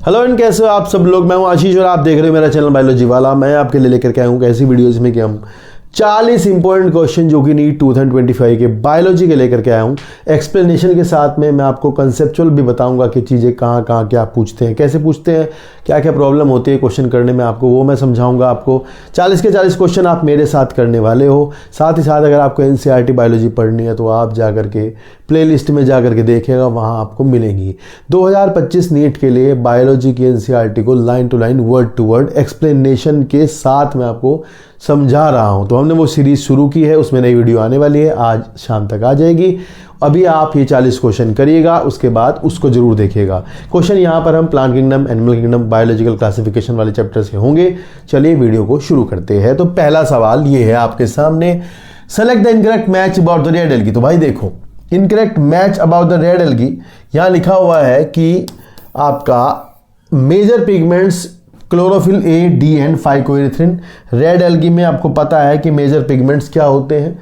Hello and कैसे हो आप सब लोग। मैं हूं आशीष और आप देख रहे हो मेरा चैनल बायोलॉजी वाला। मैं आपके लिए लेकर के आया हूं ऐसी वीडियोस में कि हम 40 इंपॉर्टेंट क्वेश्चन जो कि नीट 2025 के बायोलॉजी के लेकर के आया हूं एक्सप्लेनेशन के साथ में। मैं आपको कंसेप्चुअल भी बताऊंगा कि चीज़ें कहाँ कहाँ क्या पूछते हैं, कैसे पूछते हैं, क्या क्या प्रॉब्लम होती है क्वेश्चन करने में, आपको वो मैं समझाऊंगा। आपको 40 के 40 क्वेश्चन आप मेरे साथ करने वाले हो। साथ ही साथ अगर आपको NCERT बायोलॉजी पढ़नी है तो आप जा करके प्लेलिस्ट में जा करके देखिएगा, वहाँ आपको मिलेंगी 2025 नीट के लिए बायोलॉजी की NCERT को line to line word to word explanation के साथ मैं आपको समझा रहा हूं। तो हमने वो सीरीज शुरू की है, उसमें नई वीडियो आने वाली है, आज शाम तक आ जाएगी। अभी आप ये 40 क्वेश्चन करिएगा, उसके बाद उसको जरूर देखिएगा। क्वेश्चन यहाँ पर हम plant kingdom, animal kingdom, biological classification वाले चैप्टर से होंगे। चलिए वीडियो को शुरू करते हैं। तो पहला सवाल ये है आपके सामने, select the incorrect match about the red algae. तो भाई देखो, incorrect match about the red algae यहाँ लिखा हुआ है कि आपका major pigments chlorophyll A, D and phycoerythrin. Red algae में आपको पता है कि मेजर पिगमेंट्स क्या होते हैं,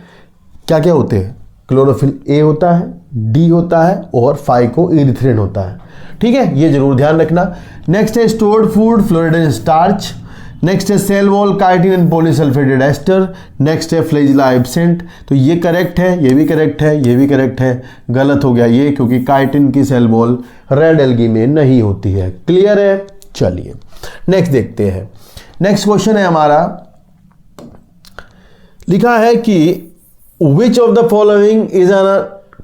क्या क्या होते हैं। क्लोरोफिल ए होता है, डी होता है और फाइकोइरिथ्रिन होता है। ठीक है, ये जरूर ध्यान रखना। नेक्स्ट है stored food, floridean starch. Next है cell wall, chitin and polysulphated ester. Next है फ्लैजिला एब्सेंट। तो ये करेक्ट है, ये भी करेक्ट है, ये भी करेक्ट है। गलत हो गया ये, क्योंकि काइटिन की सेल वॉल रेड एल्गी में नहीं होती है। क्लियर है। चलिए नेक्स्ट देखते हैं। नेक्स्ट क्वेश्चन है हमारा, लिखा है कि विच of the following is an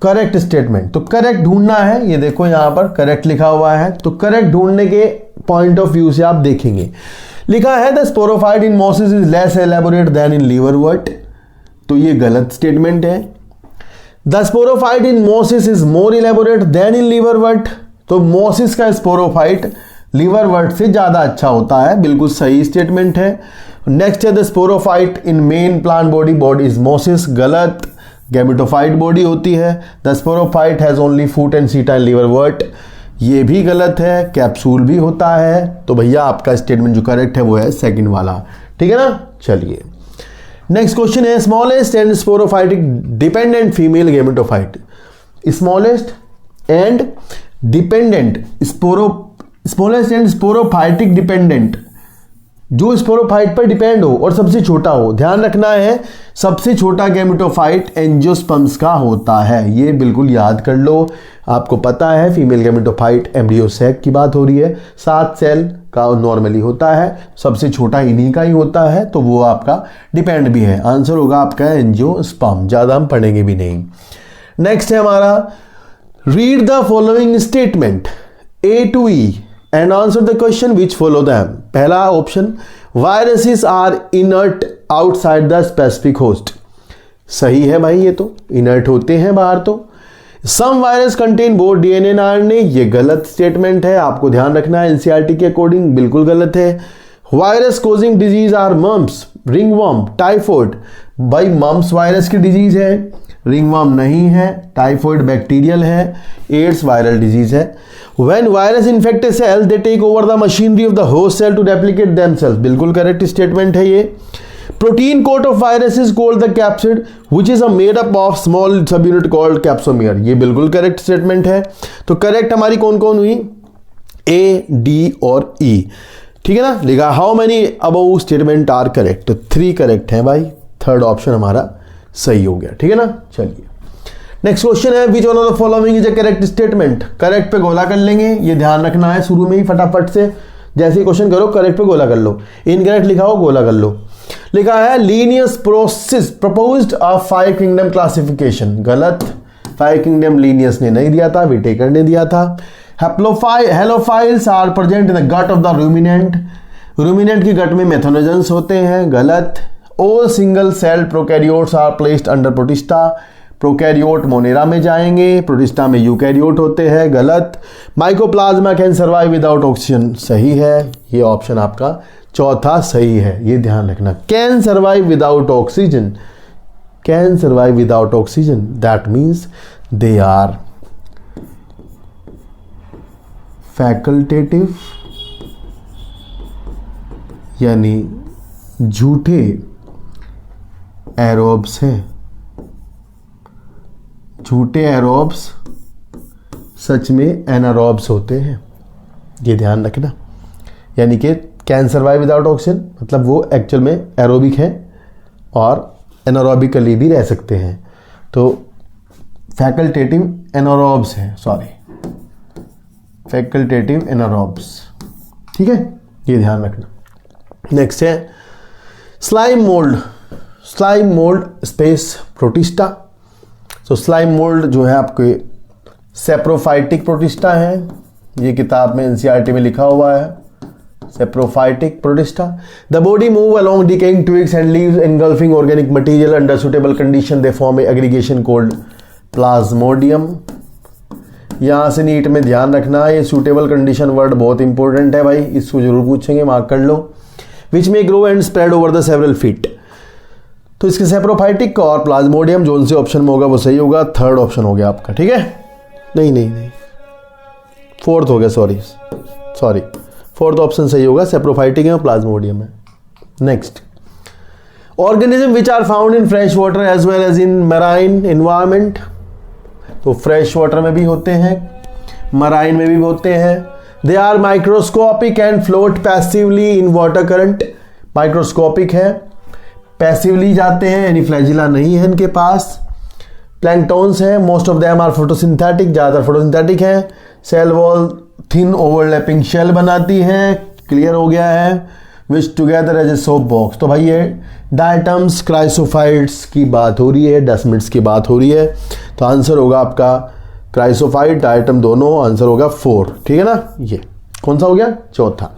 correct statement. तो करेक्ट ढूंढना है, ये देखो यहां पर करेक्ट लिखा हुआ है। तो करेक्ट ढूंढने के पॉइंट ऑफ व्यू से आप देखेंगे, लिखा है the sporophyte in mosses is less elaborate than in liverwort. तो ये गलत स्टेटमेंट है। The sporophyte in mosses is more elaborate than in liverwort. तो मोसिस का स्पोरोफाइट लीवरवर्ट से ज्यादा अच्छा होता है, बिल्कुल सही स्टेटमेंट है। नेक्स्ट है the sporophyte in main plant body is mosses. गलत, गैमेटोफाइट बॉडी होती है। The sporophyte has only foot and seta in लीवरवर्ट। ये भी गलत है, कैप्सूल भी होता है। तो भैया आपका स्टेटमेंट जो करेक्ट है वो है सेकंड वाला। ठीक है ना। चलिए नेक्स्ट क्वेश्चन है, smallest and sporophytic dependent female gametophyte. Smallest and dependent smallest and sporophytic dependent, जो स्पोरोफाइट पर डिपेंड हो और सबसे छोटा हो। ध्यान रखना है, सबसे छोटा गैमेटोफाइट एंजियोस्पर्म्स का होता है। ये बिल्कुल याद कर लो। आपको पता है फीमेल गैमेटोफाइट एम्ब्रियो सैक की बात हो रही है, 7 सेल का नॉर्मली होता है, सबसे छोटा इन्हीं का ही होता है। तो वो आपका डिपेंड भी है। आंसर होगा आपका एंजियोस्पर्म, ज्यादा हम पढ़ेंगे भी नहीं। नेक्स्ट है हमारा, read the following statement A to E and answer the question which follow them। पहला option, viruses are inert outside the specific host. सही है भाई, ये तो इनर्ट होते हैं बाहर। तो some virus contain both DNA and RNA। ये गलत स्टेटमेंट है, आपको ध्यान रखना है। NCERT के अकॉर्डिंग बिल्कुल गलत है। Virus causing disease are mumps, ringworm, typhoid. भाई मम्प्स वायरस की डिजीज है, रिंगवर्म नहीं है, टाइफॉइड बैक्टीरियल है, एड्स वायरल डिजीज है। When virus infect a cell, they take over the machinery of the host cell to replicate themselves। बिल्कुल correct statement है ये। Protein coat of virus is called the capsid, which is a made up of small subunit called capsomere। ये बिल्कुल correct statement है। तो correct हमारी कौन कौन हुई, A, D और E। ठीक है ना। लिखा how many above statement are correct. तो 3 करेक्ट है भाई, थर्ड ऑप्शन हमारा सही हो गया। ठीक है ना। चलिए नेक्स्ट क्वेश्चन है, which one of the following is a correct statement. Correct पे गोला कर लेंगे, ये ध्यान रखना है शुरू में ही फटाफट से। जैसे ही क्वेश्चन करो करेक्ट पे गोला कर लो, इनकरेक्ट लिखा हो गोला कर लो। लिखा है Linnaeus process proposed of 5 kingdom classification. गलत, 5 किंगडम लीनियस ने नहीं दिया था, विटेकर ने दिया था। Halophiles are present in the gut of the ruminant. Ruminant की गट में मेथोनोजेंस होते हैं। गलत। All single cell prokaryotes are placed under protista. Prokaryote monera में जाएंगे, प्रोटिस्टा में यूकैरियोट होते हैं। गलत। Mycoplasma can survive without oxygen. सही है, ये ऑप्शन आपका चौथा सही है। ये ध्यान रखना, can survive without oxygen, can survive without oxygen, that means they are facultative, यानी झूठे एरोब्स हैं। झूठे एरोब्स सच में एनारोब्स होते हैं। ये ध्यान रखना। यानी कि कैन सर्वाइव विदाउट ऑक्सीजन, मतलब वो एक्चुअल में एरोबिक है और एनारोबिकली भी रह सकते हैं। तो फैकल्टेटिव एनारोब्स है, सॉरी फैकल्टेटिव एनारोब्स, ठीक है, ये ध्यान रखना। नेक्स्ट है slime mould, slime mould space protista. तो स्लाइम मोल्ड जो है आपके सेप्रोफाइटिक प्रोटिस्टा है, ये किताब में एनसीईआरटी में लिखा हुआ है, saprophytic protista. The body move along decaying twigs and leaves engulfing organic material under suitable condition they form a aggregation called Plasmodium. यहां से नीट में ध्यान रखना, ये सूटेबल कंडीशन वर्ड बहुत इंपॉर्टेंट है भाई, इसको जरूर पूछेंगे, मार्क कर लो। विच में grow and spread over the several feet. तो इसके सेप्रोफाइटिक और प्लाज्मोडियम जोन से ऑप्शन में होगा वो सही होगा, थर्ड ऑप्शन हो गया आपका, ठीक है। नहीं फोर्थ हो गया, सॉरी फोर्थ ऑप्शन सही होगा, सेप्रोफाइटिक है और प्लाज्मोडियम है। Next, organism which are found in fresh water as well as in marine environment. तो फ्रेश वाटर में भी होते हैं, मराइन में भी होते हैं। They are microscopic and float passively in water current. Microscopic है, पैसिवली जाते हैं, यानी फ्लैजिला नहीं है इनके पास। प्लैंक्टॉन्स है, most of them are photosynthetic, ज़्यादातर फोटोसिंथेटिक है। Cell wall thin overlapping shell बनाती है, क्लियर हो गया है। Which together as a soap box. तो भाई ये डायटम्स क्राइसोफाइट्स की बात हो रही है, डेस्मिड्स की बात हो रही है। तो आंसर होगा आपका क्राइसोफाइट डायटम दोनों, आंसर होगा 4, ठीक है ना। ये कौन सा हो गया, चौथा।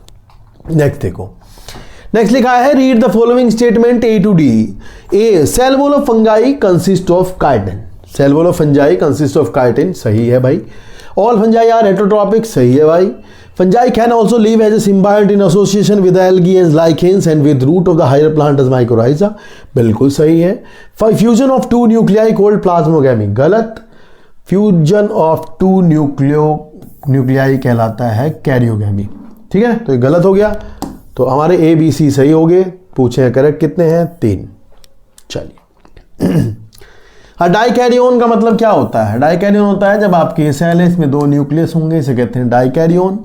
नेक्स्ट देखो, नेक्स्ट लिखा है read the following statement A to D। A, cell wall of fungi consist of chitin. Cell wall of fungi consist of chitin, सही है भाई। ऑल फंजाई आर हेटेरोट्रॉपिक, सही है भाई। Fungi can also live as a symbiont in association with algae and lichens and with root of the higher plant as mycorrhiza, बिल्कुल सही है। Fusion of 2 nuclei called plasmogamy, गलत। Fusion of 2 nuclei कहलाता है karyogamy, ठीक है, तो ये गलत हो गया। तो हमारे ABC सही हो गए। पूछे करेक्ट कितने हैं, 3। चलिए, डाइकैरियोन का मतलब क्या होता है। डाइकैरियोन होता है जब आपके सेल है, इसमें 2 न्यूक्लियस होंगे, इसे कहते हैं डाइकैरियोन।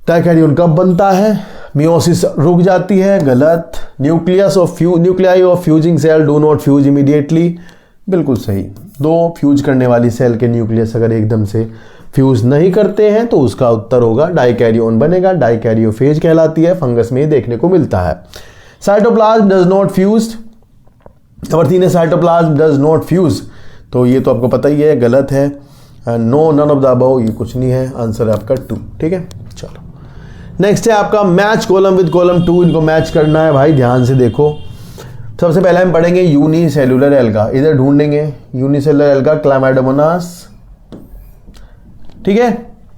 डाइकैरियोन कब बनता है, मियोसिस रुक जाती है, गलत। Nuclei of fusing cell do not fuse immediately, बिल्कुल सही। 2 फ्यूज करने वाली सेल के न्यूक्लियस अगर एकदम से फ्यूज नहीं करते हैं तो उसका उत्तर होगा डाइकैरियोन बनेगा, डाइकैरियोफेज कहलाती है, फंगस में देखने को मिलता है। Cytoplasm does not fuse, number 3 है साइटोप्लाज्म डज नॉट फ्यूज, तो ये तो आपको पता ही है, गलत है। No, none of the above, ये कुछ नहीं है, आंसर है आपका 2, ठीक है। चलो, नेक्स्ट है आपका मैच कॉलम विद कॉलम 2, इनको मैच करना है भाई, ध्यान से देखो। सबसे पहले हम पढ़ेंगे यूनिसेलुलर एल्गा, इधर ढूंढेंगे यूनिसेलुलर एल्गा क्लामाइडोमोनास, ठीक है।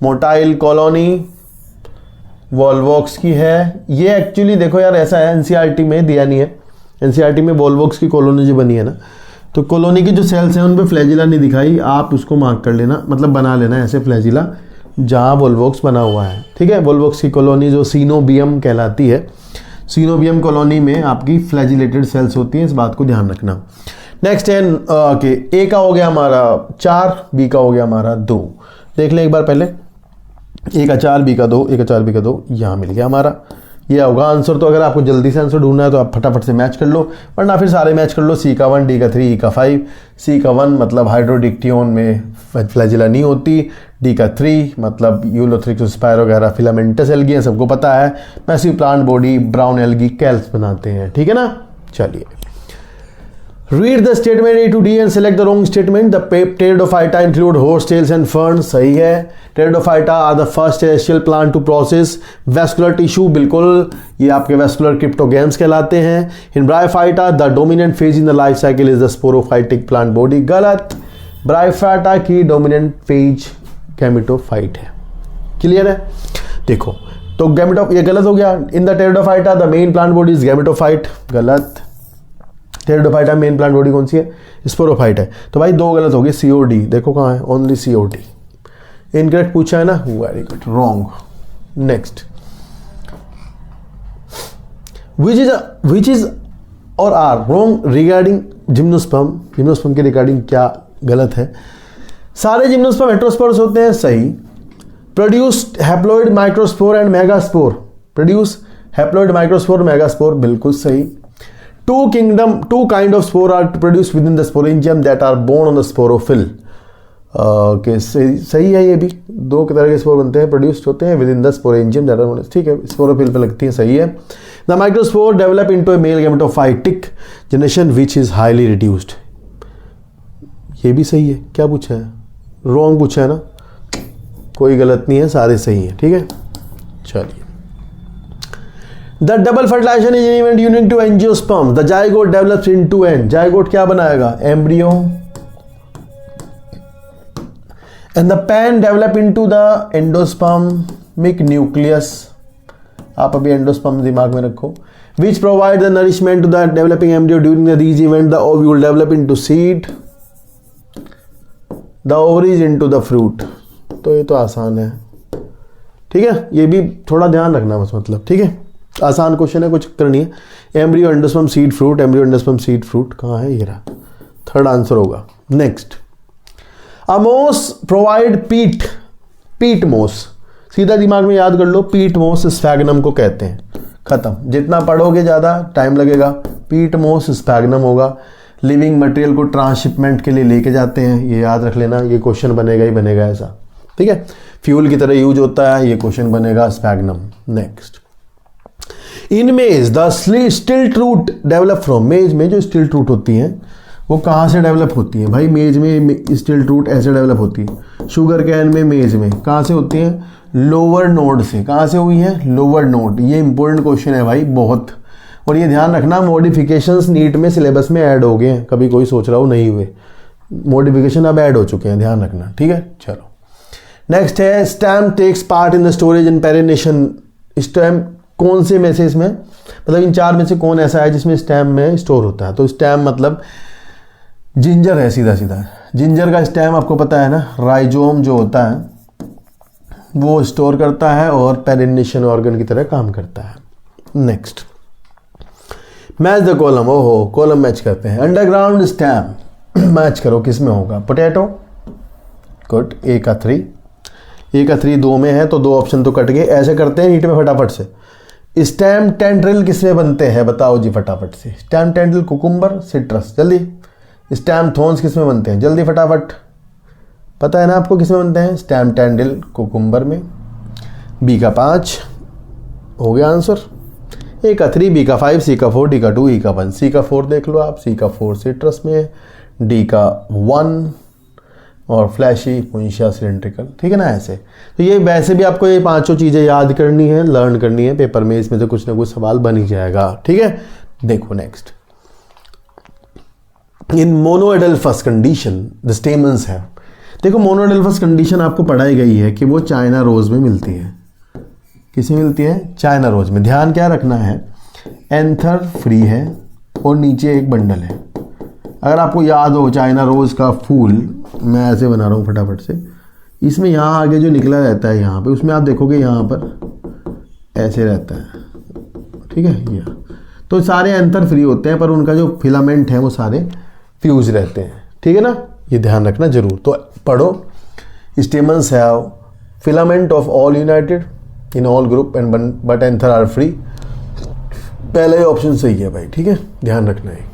मोटाइल कॉलोनी वॉल्वॉक्स की है। ये एक्चुअली देखो यार, ऐसा है एनसीईआरटी में दिया नहीं है, एनसीईआरटी में वॉल्वॉक्स की कॉलोनी जो बनी है ना, तो कॉलोनी की जो सेल्स हैं उन पे फ्लैजिला नहीं दिखाई, आप उसको मार्क कर लेना, मतलब बना लेना ऐसे फ्लैजिला जहाँ वॉल्वॉक्स बना हुआ है, ठीक है। वॉल्वॉक्स की कॉलोनी जो सीनोबियम कहलाती है, सीनोबियम कॉलोनी में आपकी फ्लैजिलेटेड सेल्स होती हैं, इस बात को ध्यान रखना। नेक्स्ट है ए का हो गया हमारा 4, बी का हो गया हमारा 2। देख लें एक बार पहले, ए का 4, बी का 2, ए का 4, बी का 2, यहाँ मिल गया हमारा, ये होगा आंसर। तो अगर आपको जल्दी से आंसर ढूंढना है तो आप फटाफट से मैच कर लो, वरना फिर सारे मैच कर लो। सी का 1, डी का 3, ई का 5। सी का 1 मतलब हाइड्रोडिक्टियोन में फ्लैजिला नहीं होती, डी का 3 मतलब यूलोथ्रिक्स स्पायरोगैरा फिलामेंटस एल्गी है, सबको पता है। Massive plant body brown algae kelps बनाते हैं, ठीक है ना। चलिए, read the statement A to D and select the wrong statement. The Pteridophyta include horsetails and ferns, सही है। Pteridophyta are the first terrestrial plant to process vascular tissue, बिल्कुल, ये आपके vascular cryptogams कहलाते हैं। In Bryophyta, the dominant phase in the life cycle is the sporophytic plant body, गलत। Bryophyta की dominant phase gametophyte है, क्लियर है। देखो, तो ये गलत हो गया। In the Pteridophyta, the main plant body is gametophyte, गलत। टेरिडोफाइटा मेन प्लांट बॉडी कौन सी है, स्पोरोफाइट है। तो भाई 2 गलत हो गए, COD देखो कहाँ है, ओनली COD इनकरेक्ट पूछा है ना, very good, wrong. Next, which is और आर रॉन्ग रिगार्डिंग जिम्नोस्पर्म। के रिगार्डिंग क्या गलत है, सारे जिम्नोस्पर्म हेटेरोस्पर्म्स होते हैं, सही। Produced haploid microspore and megaspore, produce haploid microspore megaspore, बिल्कुल सही। Two kind of spore are produced within the sporangium that are borne on the sporophyll, okay सही है, ये भी दो तरह के स्पोर बनते हैं, प्रोड्यूस्ड होते हैं within the sporangium that are, ठीक है, स्पोरोफिल पे लगती है, सही है। The microspore develop into a male gametophytic generation which is highly reduced, ये भी सही है। क्या पूछा है? रॉन्ग पूछा है ना, कोई गलत नहीं है, सारे सही है, ठीक है। चलिए, the double fertilization is event unique to angiosperm, the zygote develops into an, zygote क्या बनाएगा? Embryo, and the PEN develop into the endospermic nucleus, आप अभी एंडोस्पर्म दिमाग में रखो, which provide the nourishment to the developing embryo during these event, the ovule develop into seed, the ovaries into the fruit. तो ये तो आसान है, ठीक है, ये भी थोड़ा ध्यान रखना बस, मतलब ठीक है, आसान क्वेश्चन है, कुछ चक्कर नहीं है। Embryo endosperm seed fruit, embryo endosperm seed fruit कहाँ है? ये रहा, थर्ड आंसर होगा। नेक्स्ट, अमोस प्रोवाइड पीट, पीट मोस, सीधा दिमाग में याद कर लो, पीट मोस स्फैग्नम को कहते हैं, खत्म, जितना पढ़ोगे ज्यादा टाइम लगेगा। पीट मोस स्फैग्नम होगा, लिविंग मटेरियल को ट्रांसशिपमेंट के लिए लेके जाते हैं, ये याद रख लेना, ये क्वेश्चन बनेगा ही बनेगा ऐसा, ठीक है, फ्यूल की तरह यूज होता है, ये क्वेश्चन बनेगा स्फैग्नम। नेक्स्ट, इन मेज द स्टिल्ट रूट डेवलप फ्रॉम, मेज में जो स्टिल्ट रूट होती हैं वो कहाँ से डेवलप होती है भाई? मेज में स्टिल्ट रूट ऐसे डेवलप होती है, शुगर कैन में, मेज में कहाँ से होती है? लोअर नोड से। कहाँ से हुई है? Lower node. ये इंपॉर्टेंट क्वेश्चन है भाई बहुत, और ये ध्यान रखना, मॉडिफिकेशंस नीट में सिलेबस में ऐड हो गए हैं, कभी कोई सोच रहा हो नहीं हुए, मॉडिफिकेशन अब ऐड हो चुके हैं, ध्यान रखना, ठीक है। चलो नेक्स्ट है, stem takes part in the storage and perennation, stem कौन से में से इसमें, मतलब इन चार में से कौन ऐसा है जिसमें स्टेम में स्टोर होता है? तो स्टेम मतलब जिंजर है, सीधा सीधा, जिंजर का स्टेम आपको पता है ना, राइजोम जो होता है वो स्टोर करता है और पेरिनेशन ऑर्गन की तरह काम करता है। नेक्स्ट, मैच द कॉलम, ओहो कॉलम मैच करते हैं। अंडरग्राउंड स्टेम मैच करो, किस में होगा? पोटैटो, गुड, ए का 3, ए का 3 2 में है तो 2 ऑप्शन तो कट गए। ऐसे करते हैं नीट में फटाफट से, स्टेम टेंड्रिल किस में बनते हैं? बताओ जी फटाफट से, स्टेम टेंड्रिल कुकुम्बर, सिट्रस, जल्दी। स्टेम थॉर्न्स किस में बनते हैं? जल्दी फटाफट, पता है ना आपको किस में बनते हैं? स्टेम टेंड्रिल कुकुम्बर में। बी का 5 हो गया आंसर, ए का 3, बी का 5, सी का 4, डी का 2, ई का 1। सी का 4 देख लो आप, सी का 4 सिट्रस में, डी का 1 और फ्लैशी पुंशिया सिलेंड्रिकल, ठीक है ना। ऐसे तो ये वैसे भी आपको ये पांचों चीज़ें याद करनी है, लर्न करनी है, पेपर में इसमें से कुछ ना कुछ सवाल बन ही जाएगा, ठीक है। देखो next, in monoadelphous condition the stamens है। देखो मोनोएडल्फस कंडीशन आपको पढ़ाई गई है कि वो चाइना रोज में मिलती है। किसमें मिलती है? चाइना रोज में। ध्यान क्या रखना है, एंथर फ्री है और नीचे एक बंडल है। अगर आपको याद हो चाइना रोज का फूल, मैं ऐसे बना रहा हूँ फटाफट से, इसमें यहाँ आगे जो निकला रहता है यहाँ पे, उसमें आप देखोगे यहाँ पर ऐसे रहता है, ठीक है। ये तो सारे एंथर फ्री होते हैं पर उनका जो फिलामेंट है वो सारे फ्यूज रहते हैं, ठीक है ना, ये ध्यान रखना जरूर। तो पढ़ो, stamens have filament of all united in all group and but anther are free. पहला ही ऑप्शन सही है भाई, ठीक है, ध्यान रखना है।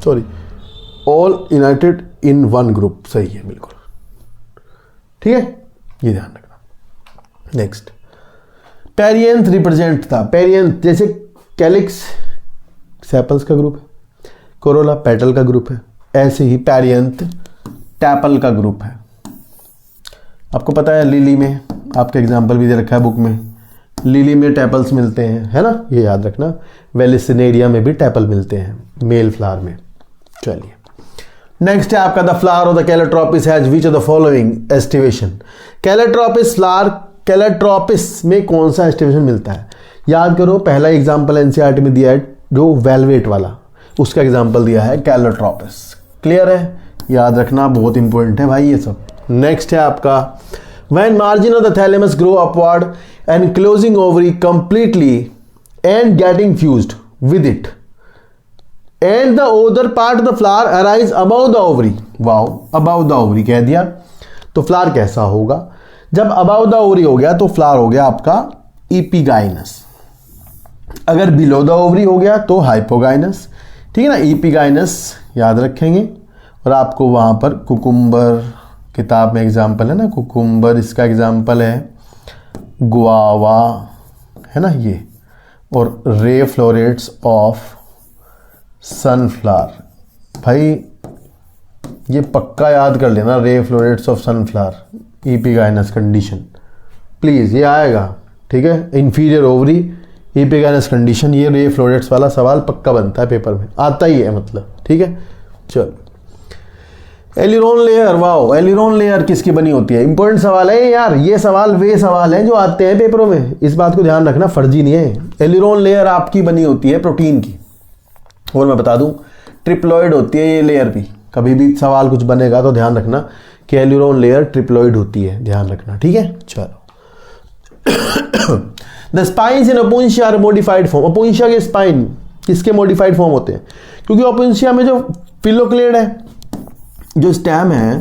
Sorry, all united in one group सही है बिल्कुल, ठीक है, ये ध्यान रखना। नेक्स्ट, पेरियंथ रिप्रेजेंट था। पेरियंथ जैसे कैलिक्स सेपल्स का ग्रुप है, कोरोला पेटल का ग्रुप है, ऐसे ही पेरियंथ टैपल का ग्रुप है। आपको पता है लिली में, आपका एग्जाम्पल भी दे रखा है बुक में, लिली में टैपल्स मिलते हैं, है ना, ये याद रखना। वेलिसिनेरिया में भी टैपल मिलते हैं, मेल फ्लावर में। चलिए नेक्स्ट है आपका, the flower of the Calotropis has which of the following aestivation. Calotropis flower, Calotropis में कौन सा एस्टिवेशन मिलता है? याद करो, पहला एग्जाम्पल एनसीईआरटी में दिया है जो वेलवेट वाला, उसका एग्जाम्पल दिया है कैलेट्रोपिस। क्लियर है, याद रखना, बहुत इंपॉर्टेंट है भाई ये सब। नेक्स्ट है आपका, when margin of the thalamus grow upward and closing ovary completely and getting fused with it and the other part of the flower arise about the ovary. Wow, about the ovary कह दिया तो flower कैसा होगा? जब about the ovary हो गया तो flower हो गया आपका एपिगाइनस, अगर बिलो द ओवरी हो गया तो हाइपोगाइनस, ठीक है ना। एपिगाइनस याद रखेंगे। और आपको वहाँ पर कुकुम्बर किताब में एग्जाम्पल है ना, कुकुम्बर इसका एग्जाम्पल है, गुआवा है ना ये, और रे फ्लोरेट्स ऑफ सनफ्लावर। भाई ये पक्का याद कर लेना, ray florets of sunflower epigynous condition, please ये आएगा, ठीक है। इंफीरियर ओवरी एपिगाइनस कंडीशन, ये रे फ्लोरेट्स वाला सवाल पक्का बनता है पेपर में, आता ही है मतलब, ठीक है। चलो एलिरोन लेयर, वाओ एलिरोन लेयर किसकी बनी होती है, इंपॉर्टेंट सवाल है यार, ये सवाल वे सवाल हैं जो आते हैं पेपरों में, इस बात को ध्यान रखना, फर्जी नहीं है। एलिरोन लेयर आपकी बनी होती है प्रोटीन की, और मैं बता दूं ट्रिप्लॉइड होती है ये लेयर भी, कभी भी सवाल कुछ बनेगा तो ध्यान रखना कि एलिरोन लेयर ट्रिप्लॉइड होती है, ध्यान रखना, ठीक है। चलो the spines in Opuntia are modified form, Opuntia के स्पाइन किसके मॉडिफाइड फॉर्म होते हैं, क्योंकि ओपुंशिया में जो फिलोक्लेड है, जो स्टेम है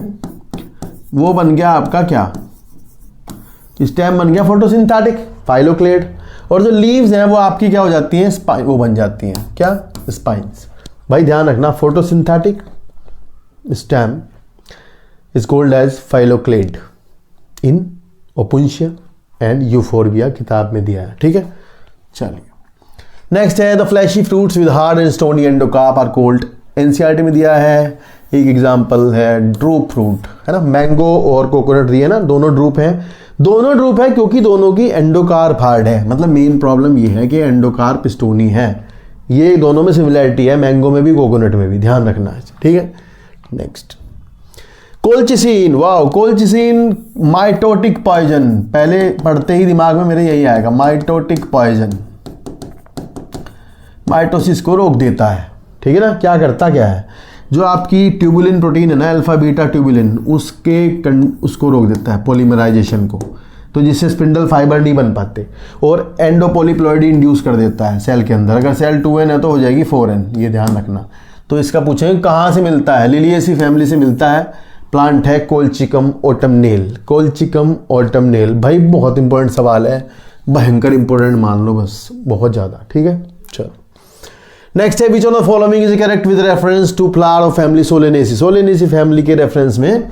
वो बन गया आपका क्या, स्टेम बन गया फोटोसिंथेटिक फाइलोक्लेड, और जो लीव्स हैं वो आपकी क्या हो जाती हैं, स्पाइन, वो बन जाती हैं क्या, स्पाइन्स। भाई ध्यान रखना, photosynthetic stem is called as phylloclade in Opuntia and Euphorbia, किताब में दिया है, ठीक है। चलिए नेक्स्ट है the fleshy fruits with hard and stony endocarp are called, NCERT में दिया है। एक एग्जांपल है ड्रूप फ्रूट, है ना, मैंगो और कोकोनट ट्री है ना, दोनों ड्रूप हैं, दोनों ड्रूप है क्योंकि दोनों की एंडोकार्प हार्ड है, मतलब मेन प्रॉब्लम ये है कि एंडोकार्प स्टोनी है, ये दोनों में सिमिलरिटी है, मैंगो में भी कोकोनट में भी, ध्यान रखना है, ठीक है। Next colchicine, wow colchicine mitotic poison, पहले पढ़ते ही दिमाग में मेरे यही आएगा, माइटोटिक पॉइजन, माइटोसिस को रोक देता है, ठीक है ना। क्या करता क्या है, जो आपकी ट्यूबुलिन प्रोटीन है ना, अल्फा बीटा ट्यूबुलिन, उसको रोक देता है पॉलीमराइजेशन को, तो जिससे स्पिंडल फाइबर नहीं बन पाते, और एंडोपोलीप्लॉइडी इंड्यूस कर देता है सेल के अंदर, अगर सेल 2n है तो हो जाएगी 4n, ये ध्यान रखना। तो इसका पूछेंगे कहाँ से मिलता है, लिलिएसी फैमिली से मिलता है, प्लांट है कोलचिकम ऑटमनेल, कोलचिकम ऑटमनेल। भाई बहुत इंपॉर्टेंट सवाल है, भयंकर इंपॉर्टेंट मान लो बस, बहुत ज़्यादा, ठीक है। चलो नेक्स्ट है which of the following is correct with reference to flower of family Solanaceae, Solanaceae family के रेफरेंस में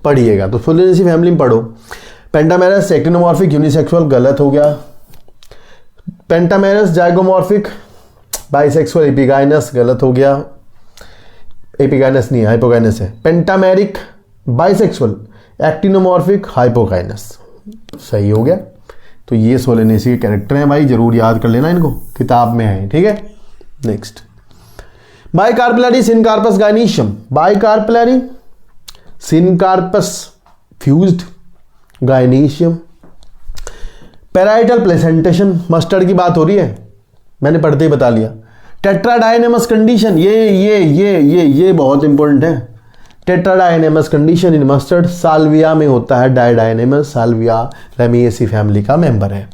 पढ़िएगा, तो सोलेनेसी फैमिली में पढ़ो। पेंटामेरस एक्टिनोमॉर्फिक यूनिसेक्सुअल गलत हो गया, पेंटामेरस जाइगोमॉर्फिक बाइसेक्सुअल एपिगाइनस गलत हो गया, एपिगाइनस नहीं है हाइपोगाइनस है, पेंटामेरिक बाइसेक्सुअल एक्टिनोमॉर्फिक हाइपोगाइनस सही हो गया। तो ये सोलेनेसी के कैरेक्टर हैं भाई, जरूर याद कर लेना इनको, किताब में है, ठीक है। Next bicarpellary syncarpous gynoecium, bicarpellary syncarpous fused gynoecium, parietal placentation, mustard की बात हो रही है, मैंने पढ़ते ही बता लिया। टेट्राडाइनेमस कंडीशन, ये बहुत इंपॉर्टेंट है, टेट्राडाइनेमस कंडीशन इन मस्टर्ड साल्विया में होता है, डाइडाइनेमस साल्विया रेमिएसी फैमिली का मेंबर है।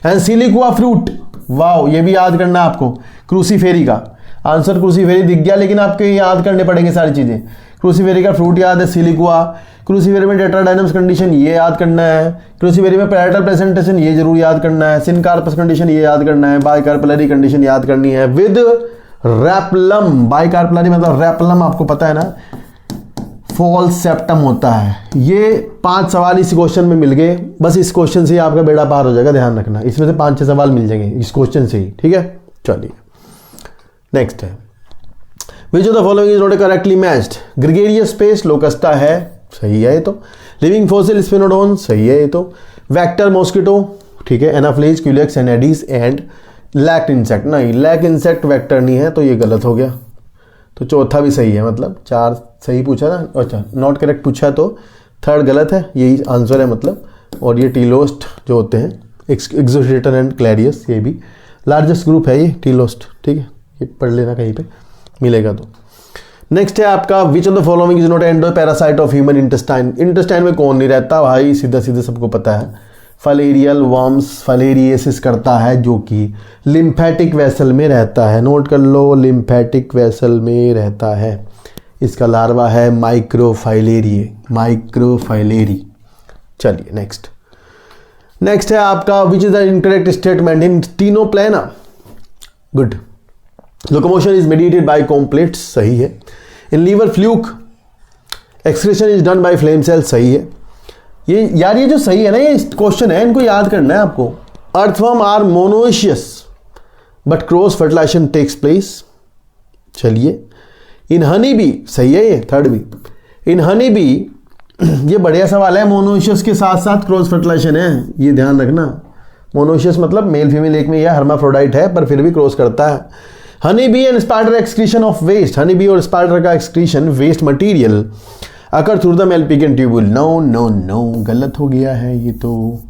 एंड सिलिकुआ फ्रूट, वाओ ये भी याद करना आपको, क्रूसीफेरी का आंसर क्रूसीफेरी दिख गया, लेकिन आपके याद करने पड़ेंगे सारी चीजें। क्रूसीफेरी का फ्रूट याद है, सिलिकुआ, क्रूसीफेरी में टेट्राडाइनेमस कंडीशन ये याद करना है, क्रूसीफेरी में पैराइटल प्रेजेंटेशन ये जरूर याद करना है, सिनकार्पस कंडीशन ये याद करना है, बाइकार्पेलरी कंडीशन याद करनी है विद रैपलम, बाइकार्पेलरी मतलब रैपलम आपको पता है ना, फॉल्स सेप्टम होता है। ये 5 सवाल इस क्वेश्चन में मिल गए, बस इस क्वेश्चन से ही आपका बेड़ा पार हो जाएगा, ध्यान रखना, इसमें से 5-6 सवाल मिल जाएंगे इस क्वेश्चन से ही, ठीक है। चलिए नेक्स्ट है which of the following is not correctly matched, gregarious space लोकस्टा है, सही है ये तो, लिविंग फॉसिल स्पिनोडोन सही है ये तो, वेक्टर मॉस्किटो ठीक है, Anopheles Culex Aedes and lac insect, नहीं लैक इंसेक्ट वेक्टर नहीं है तो ये गलत हो गया, तो चौथा भी सही है, मतलब 4 सही पूछा ना, अच्छा नॉट करेक्ट पूछा तो 3rd गलत है, यही आंसर है मतलब। और ये टीलोस्ट जो होते हैं एक्सोसिएटर एंड क्लैरियस, ये भी लार्जेस्ट ग्रुप है ये टीलोस्ट, ठीक है, ये पढ़ लेना कहीं पे मिलेगा तो। नेक्स्ट है आपका विच of the following is not endo parasite of human intestine, intestine में कौन नहीं रहता भाई, सीधा सीधा सबको पता है, फलेरियल वर्म्स फलेरिएसिस करता है जो कि लिम्फेटिक वेसल में रहता है, नोट कर लो लिम्फेटिक वेसल में रहता है, इसका लार्वा है माइक्रोफाइलेरी, माइक्रोफाइलेरी। चलिए नेक्स्ट नेक्स्ट है आपका which is the incorrect statement in Ctenophora. Good. Locomotion is mediated by comb plates, सही है। In liver fluke excretion is done by flame cell, सही है। ये यार ये जो सही है ना, ये क्वेश्चन है, इनको याद करना है आपको। Earthworm are monoecious but cross fertilisation takes place, चलिए। इन हनी बी, सही है ये third B. In honey bee, ये बढ़िया सवाल है। मोनोइशियस के साथ साथ क्रॉस फर्टिलाइजेशन है, ये ध्यान रखना। मोनोइशियस मतलब मेल फीमेल एक में, यह हर्माफ्रोडाइट है पर फिर भी क्रॉस करता है। Honey bee and spider excretion of waste, honey bee और स्पाइडर का excretion waste material occur through the Malpighian tubule, no no no, गलत हो गया है ये तो,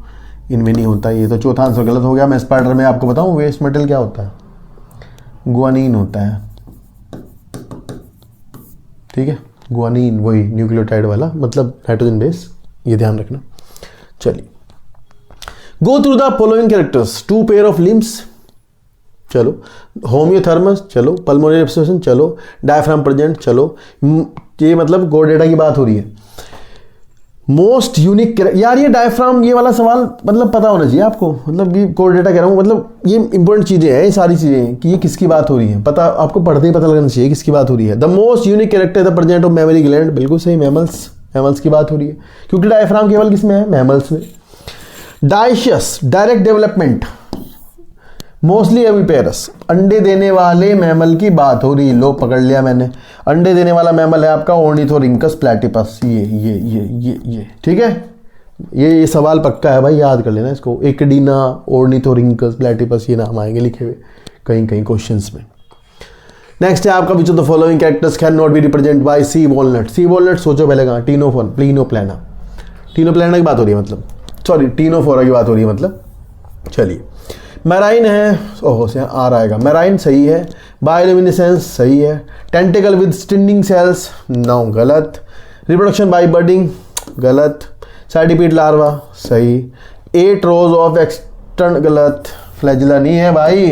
इनमें नहीं होता ये तो, चौथा आंसर गलत हो गया। मैं स्पाइडर में आपको बताऊं वेस्ट मटेरियल क्या होता है, गुआनीन होता है, ठीक है। गुआनीन वही न्यूक्लियोटाइड वाला, मतलब नाइट्रोजन बेस, ये ध्यान रखना। चलिए, go through the following characters, 2 pair of limbs, चलो। होम्योथर्मस, चलो। पल्मोनरी ऑब्स्ट्रक्शन, चलो। डायफ्राम प्रेजेंट, चलो। ये मतलब कोर्डेटा की बात हो रही है। मोस्ट यूनिक, यार ये डायफ्राम, ये वाला सवाल मतलब पता होना चाहिए आपको, मतलब ये कोर्डेटा कह रहा हूँ, मतलब ये इंपॉर्टेंट चीजें हैं, ये सारी चीजें कि ये किसकी बात हो रही है, पता आपको पढ़ते ही पता लगना चाहिए किसकी बात हो रही है। The most unique character the present of mammary gland, बिल्कुल सही, मैमल्स की बात हो रही है, क्योंकि डायफ्राम केवल किसमें है, मैमल्स में। डाइशियस, डायरेक्ट डेवलपमेंट, मोस्टली एविपेरस, अंडे देने वाले मैमल की बात हो रही है। लो पकड़ लिया मैंने, अंडे देने वाला मैमल है आपका ऑर्निथोरिंकस प्लैटिपस, ये ठीक है। ये सवाल पक्का है भाई, याद कर लेना इसको। एक्डीना, ऑर्निथोरिंकस प्लैटिपस, ये नाम आएंगे लिखे हुए कहीं कहीं क्वेश्चंस में। नेक्स्ट है आपका विच of the following characters can not be represent by C walnut. C walnut सोचो पहले कहाँ, टीनोप्लेना की बात हो रही है, मतलब सॉरी टीनोफोरा की बात हो रही है मतलब। चलिए, मैराइन है, ओहो से आर आएगा, मैराइन सही है। बायोल्यूमिनेसेंस सही है। टेंटिकल विद स्टिंडिंग सेल्स, नो, गलत। रिप्रोडक्शन बाय बडिंग, गलत। सेंटीपीड लार्वा, सही। 8 रोज ऑफ एक्सटर्न, गलत। फ्लैजिला नहीं है भाई,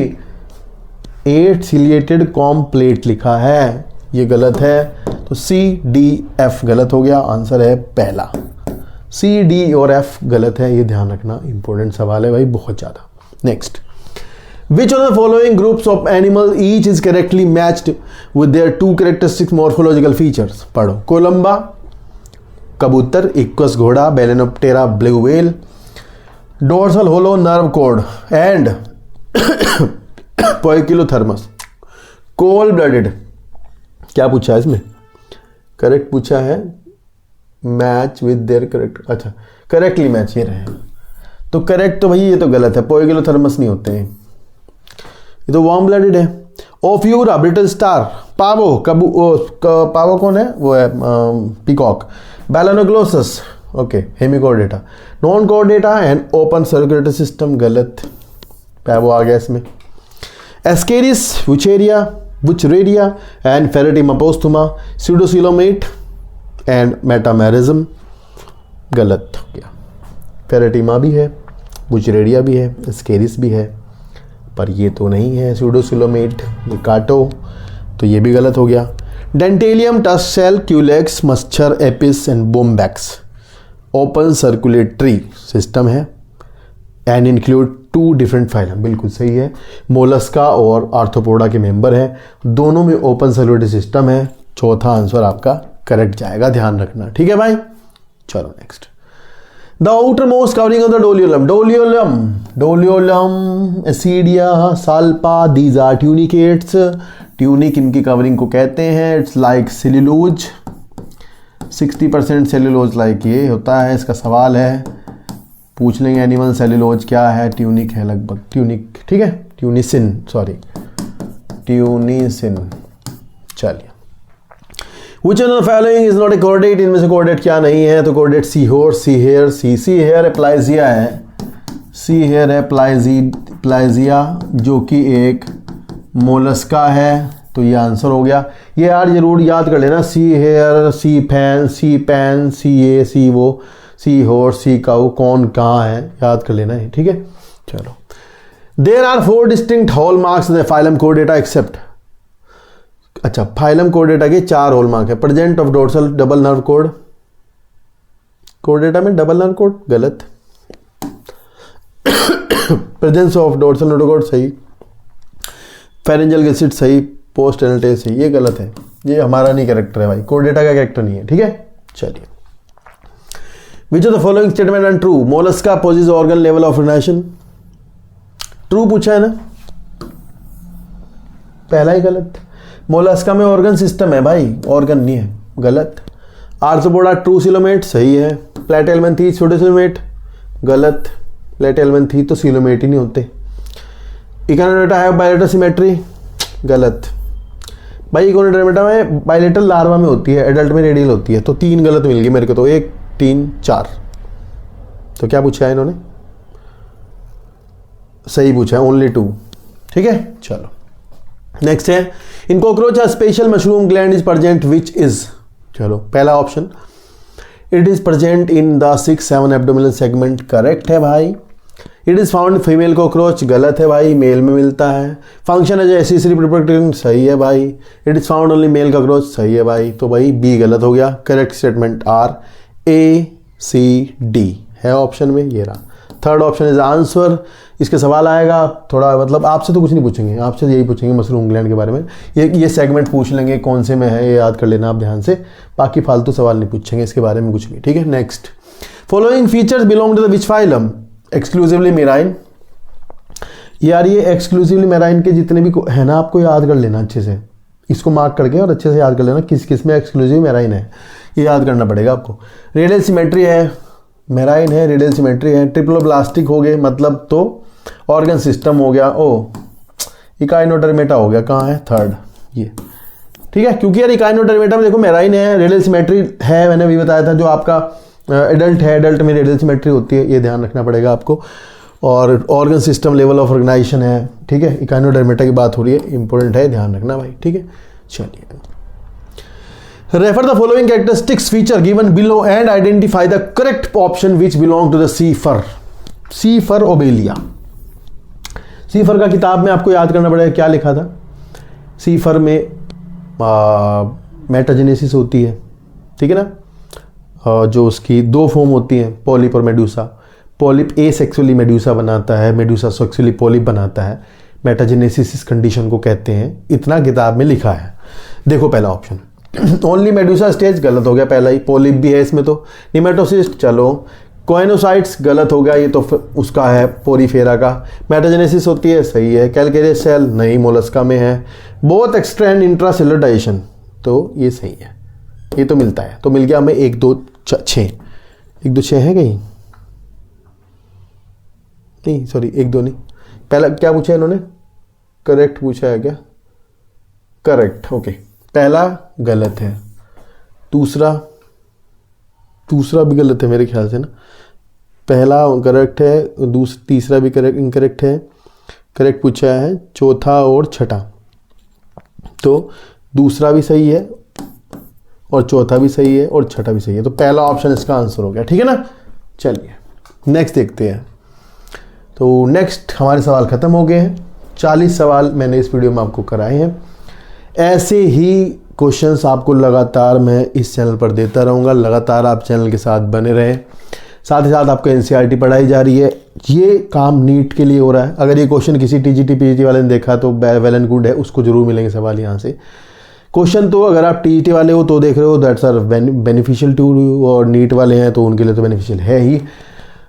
8 सिलिएटेड कॉम्प्लेट लिखा है, ये गलत है। तो सी डी एफ गलत हो गया, आंसर है पहला। सी डी और एफ गलत है, ये ध्यान रखना, इंपॉर्टेंट सवाल है भाई बहुत ज्यादा। Next, which of the following groups of animal each is correctly matched with their 2 characteristic morphological features? पढ़ो। कोलंबा कबूतर, इक्वस घोड़ा, Balaenoptera blue whale, dorsal hollow nerve cord and poikilothermous cold blooded. क्या पूछा है इसमें, करेक्ट पूछा है, match with their correct, अच्छा करेक्टली मैच ये रहे, तो करेक्ट तो भाई ये तो गलत है, पोइकिलोथर्मस नहीं होते हैं, ये तो वार्म ब्लडेड है। Ophiura brittle star, Pavo Pavo कौन है, वो है peacock. Balanoglossus, okay, Hemichordata. Non Chordata and open circulatory system, गलत, पावो आ गया इसमें। Ascaris, Wuchereria and Pheretima posthuma, pseudocoelomate and metamerism, गलत हो गया। फेरेटिमा भी है, बुचरेरिया भी है, एस्केरिस भी है, पर ये तो नहीं है सूडोसिलोमेट, ये काटो, तो ये भी गलत हो गया। डेंटेलियम, टस्ट सेल, क्यूलेक्स, मच्छर, Apis and Bombyx, open circulatory system है एंड इंक्लूड 2 डिफरेंट फाइलम, बिल्कुल सही है। मोलस्का और आर्थ्रोपोडा के मेंबर हैं, दोनों में ओपन सर्कुलेटरी सिस्टम है। चौथा आंसर आपका करेक्ट जाएगा, ध्यान रखना, ठीक है भाई। चलो next, the outermost covering of the doliolum, Acidia, Salpa, these are tunicates. Tunic इनकी कवरिंग को कहते हैं। It's like cellulose, 60% cellulose like ये होता है। इसका सवाल है, पूछ लेंगे एनिमल सेल्यूलोज क्या है, ट्यूनिक है लगभग, ट्यूनिक, ठीक है, ट्यूनिसिन, चलिए। Which of the following is not a chordate? इनमें से chordate क्या नहीं है, तो chordate sea horse, see here, see here एप्लाइजिया है, सी हेयर एप्लाइजिया जो कि एक मोलस्का है, तो ये आंसर हो गया। ये यार जरूर याद कर लेना, see here, C fan, C pan, सी ये, सी वो, सी हॉर्स, सी काउ, कौन कहाँ है, याद कर लेना है, ठीक है। चलो, there are 4 distinct hallmarks in the phylum Chordata except, अच्छा फाइलम कोर्डेटा के 4 हॉलमार्क है। Present of dorsal double nerve cord, Chordata में डबल नर्व कोड, गलत। प्रेजेंस ऑफ डोर्सल नोटोकॉर्ड सही, फेरेंजियल गिल्सिट सही, पोस्ट एनाल्टेज सही, ये गलत है, ये हमारा नहीं कैरेक्टर है भाई, कोर्डेटा का कैरेक्टर नहीं है, ठीक है। चलिए, which of the following statement are true, Mollusca possess organ level of organisation, true पूछा है ना, पहला ही गलत। मोलस्का में ऑर्गन सिस्टम है भाई, ऑर्गन नहीं है, गलत। आर्थ्रोपोडा ट्रू सिलोमेट सही है, प्लेटेलमेंथी छोटे सिलोमेट गलत, प्लेटेलमेंथी तो सिलोमेट ही नहीं होते। इकोनोडर्मेटा है बायलेटरल सिमेट्री गलत भाई, इकोनोडर्मेटा में बायलेटरल लार्वा में होती है, एडल्ट में रेडियल होती है, तो 3 गलत मिल गए मेरे को, तो 1 3 4। तो क्या पूछा है इन्होंने, सही पूछा है, ओनली 2, ठीक है। चलो नेक्स्ट है, इन cockroach a special mushroom gland is present which is, चलो पहला option it is present in the 6-7 abdominal segment, correct है भाई। It is found female cockroach, गलत है भाई, मेल में मिलता है। फंक्शन एज एसेसरी रिप्रोडक्टिव, सही है भाई। It is found only male cockroach, सही है भाई, तो भाई बी गलत हो गया। करेक्ट स्टेटमेंट आर A-C-D है ऑप्शन में, ये रहा। Third option is answer. इसके सवाल आएगा थोड़ा, मतलब आपसे तो कुछ नहीं पूछेंगे, आपसे यही पूछेंगे मशरूम ग्लैंड के बारे में, ये सेगमेंट पूछ लेंगे कौन से में है, ये याद कर लेना आप ध्यान से, बाकी फालतू सवाल नहीं पूछेंगे इसके बारे में कुछ भी, ठीक है। Next, following features belong to the which phylum, exclusively marine. यार ये एक्सक्लूसिवली मेराइन के जितने भी है ना, आपको याद कर लेना अच्छे से, इसको मार्क करके और अच्छे से याद कर लेना किस किस में एक्सक्लूसिव मेराइन है, ये याद करना पड़ेगा आपको। रेडियल सिमेट्री है, मेराइन है, रेडियल सिमेट्री है। ट्रिप्लोब्लास्टिक हो गए मतलब तो ऑर्गन सिस्टम हो गया, ओ इकाइनोडर्मेटा हो गया, कहाँ है, थर्ड ये, ठीक है। क्योंकि यार इकाइनोडर्मेटा में देखो मेराइन है, रेडियल सिमेट्री है, मैंने अभी बताया था, जो आपका एडल्ट है, एडल्ट में रेडियल सिमेट्री होती है, ये ध्यान रखना पड़ेगा आपको। और organ system level of organisation है, ठीक है। इकाइनोडर्मेटा की बात हो रही है, इंपॉर्टेंट है, ध्यान रखना भाई, ठीक है। चलिए, refer the following characteristics feature given below and identify the correct option which belong to the sea fur. Sea fur Obelia, sea fur का किताब में आपको याद करना पड़ेगा क्या लिखा था। सी फर में मेटाजेनेसिस होती है, ठीक है ना, जो उसकी 2 फॉर्म होती हैं, पॉलिप और मेडूसा। पॉलिप ए सेक्सुअली मेडूसा बनाता है, मेडूसा सेक्सुअली पॉलिप बनाता है, मेटाजेनेसिस इस कंडीशन को कहते हैं, इतना किताब में लिखा है। देखो पहला ऑप्शन ओनली मेडूसा स्टेज, गलत हो गया, पहला ही, पॉलिप भी है इसमें तो। निमेटोसिस्ट, चलो। कोइनोसाइट्स, गलत हो गया, ये तो उसका है पोरीफेरा का। मेटाजेनेसिस होती है, सही है। कैलकेरियस सेल, नहीं, मोलस्का में है। Both extra and intracellular digestion, तो ये सही है, ये तो मिलता है, तो मिल गया हमें 1 2 6, 1 2 6 है कहीं नहीं, सॉरी 1 2 नहीं। पहला क्या पूछा है इन्होंने, करेक्ट पूछा है क्या, करेक्ट, ओके। पहला गलत है, दूसरा भी गलत है मेरे ख्याल से ना, पहला करेक्ट है, तीसरा भी करेक्ट इनकरेक्ट है, करेक्ट पूछा है, चौथा और छठा, तो दूसरा भी सही है और चौथा भी सही है और छठा भी सही है, तो पहला ऑप्शन इसका आंसर हो गया, ठीक है ना। चलिए नेक्स्ट देखते हैं। तो नेक्स्ट हमारे सवाल ख़त्म हो गए हैं, 40 सवाल मैंने इस वीडियो में आपको कराए हैं। ऐसे ही क्वेश्चंस आपको लगातार मैं इस चैनल पर देता रहूँगा, लगातार आप चैनल के साथ बने रहें। साथ ही साथ आपको एनसीईआरटी पढ़ाई जा रही है, ये काम नीट के लिए हो रहा है। अगर ये क्वेश्चन किसी टीजीटी पीजीटी वाले ने देखा तो वेल एंड गुड है, उसको जरूर मिलेंगे सवाल यहाँ से। क्वेश्चन तो अगर आप टीजीटी वाले हो तो देख रहे हो, that's are beneficial to you, और नीट वाले हैं तो उनके लिए तो बेनिफिशियल है ही।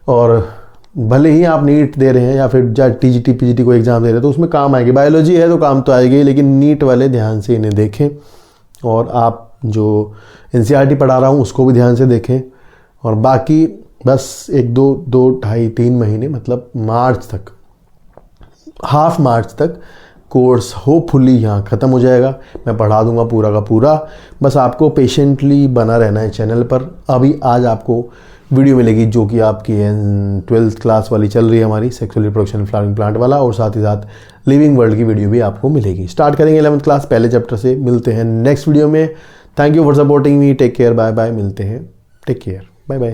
और भले ही आप नीट दे रहे हैं या फिर टीजीटी पीजीटी को एग्जाम दे रहे हैं तो उसमें काम आएगी, बायोलॉजी है तो काम तो आएगी, लेकिन नीट वाले ध्यान से इन्हें देखें। और आप जो एनसीईआरटी पढ़ा रहा हूँ उसको भी ध्यान से देखें। और बाकी बस 1 2 2 3 महीने, मतलब मार्च तक, हाफ मार्च तक कोर्स होपफुली यहाँ ख़त्म हो जाएगा। मैं पढ़ा दूंगा पूरा का पूरा, बस आपको पेशेंटली बना रहना है चैनल पर। अभी आज आपको वीडियो मिलेगी जो कि आपकी 12th क्लास वाली चल रही है हमारी, सेक्सुअल रिप्रोडक्शन फ्लावरिंग प्लांट वाला, और साथ ही साथ लिविंग वर्ल्ड की वीडियो भी आपको मिलेगी। स्टार्ट करेंगे 11th क्लास पहले चैप्टर से। मिलते हैं नेक्स्ट वीडियो में। Thank you for supporting me, take care, bye bye, मिलते हैं, टेक केयर, बाय बाय।